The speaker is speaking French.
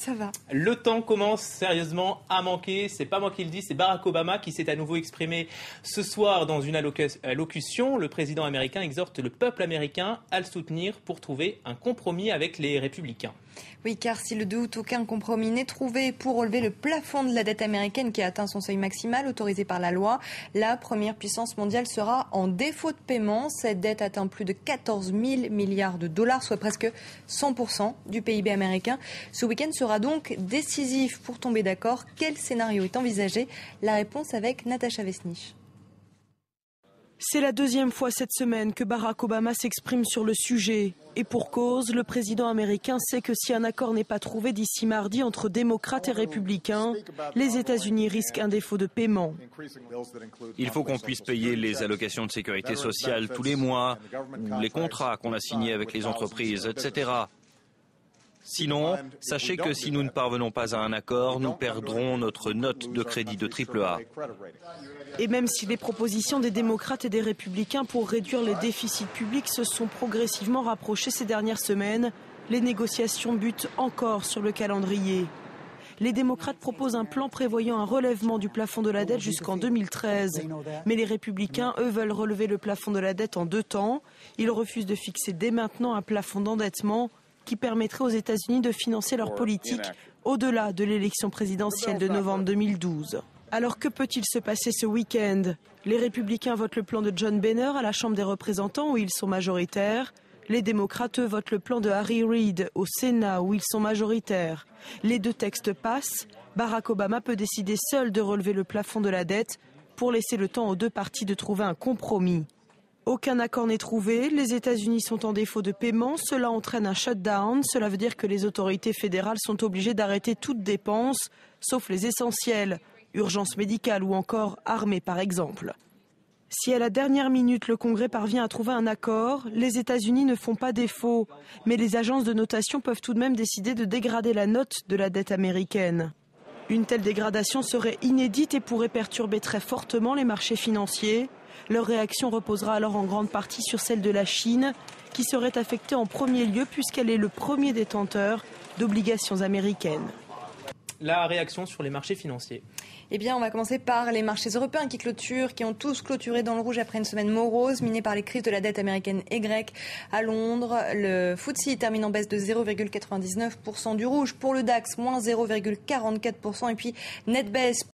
Ça va. Le temps commence sérieusement à manquer. C'est pas moi qui le dis, c'est Barack Obama qui s'est à nouveau exprimé ce soir dans une allocution. Le président américain exhorte le peuple américain à le soutenir pour trouver un compromis avec les républicains. Oui, car si le 2 août aucun compromis n'est trouvé pour relever le plafond de la dette américaine qui a atteint son seuil maximal autorisé par la loi, la première puissance mondiale sera en défaut de paiement. Cette dette atteint plus de 14 000 milliards de dollars, soit presque 100% du PIB américain. Ce week-end sera donc décisif pour tomber d'accord. Quel scénario est envisagé? La réponse avec Natacha Vesnich. C'est la deuxième fois cette semaine que Barack Obama s'exprime sur le sujet. Et pour cause, le président américain sait que si un accord n'est pas trouvé d'ici mardi entre démocrates et républicains, les États-Unis risquent un défaut de paiement. Il faut qu'on puisse payer les allocations de sécurité sociale tous les mois, ou les contrats qu'on a signés avec les entreprises, etc. Sinon, sachez que si nous ne parvenons pas à un accord, nous perdrons notre note de crédit de AAA. Et même si les propositions des démocrates et des républicains pour réduire les déficits publics se sont progressivement rapprochées ces dernières semaines, les négociations butent encore sur le calendrier. Les démocrates proposent un plan prévoyant un relèvement du plafond de la dette jusqu'en 2013. Mais les républicains, eux, veulent relever le plafond de la dette en 2 temps. Ils refusent de fixer dès maintenant un plafond d'endettement qui permettrait aux États-Unis de financer leur politique au-delà de l'élection présidentielle de novembre 2012. Alors que peut-il se passer ce week-end? Les républicains votent le plan de John Boehner à la Chambre des représentants où ils sont majoritaires. Les démocrates, eux, votent le plan de Harry Reid au Sénat où ils sont majoritaires. Les 2 textes passent. Barack Obama peut décider seul de relever le plafond de la dette pour laisser le temps aux 2 parties de trouver un compromis. Aucun accord n'est trouvé, les États-Unis sont en défaut de paiement, cela entraîne un shutdown, cela veut dire que les autorités fédérales sont obligées d'arrêter toutes dépenses, sauf les essentielles, urgence médicale ou encore armée par exemple. Si à la dernière minute le Congrès parvient à trouver un accord, les États-Unis ne font pas défaut, mais les agences de notation peuvent tout de même décider de dégrader la note de la dette américaine. Une telle dégradation serait inédite et pourrait perturber très fortement les marchés financiers. Leur réaction reposera alors en grande partie sur celle de la Chine, qui serait affectée en premier lieu puisqu'elle est le premier détenteur d'obligations américaines. La réaction sur les marchés financiers. Eh bien, on va commencer par les marchés européens qui ont tous clôturé dans le rouge après une semaine morose, minée par les crises de la dette américaine et grecque. À Londres, le FTSE termine en baisse de 0,99% du rouge. Pour le DAX, moins 0,44%. Et puis, net baisse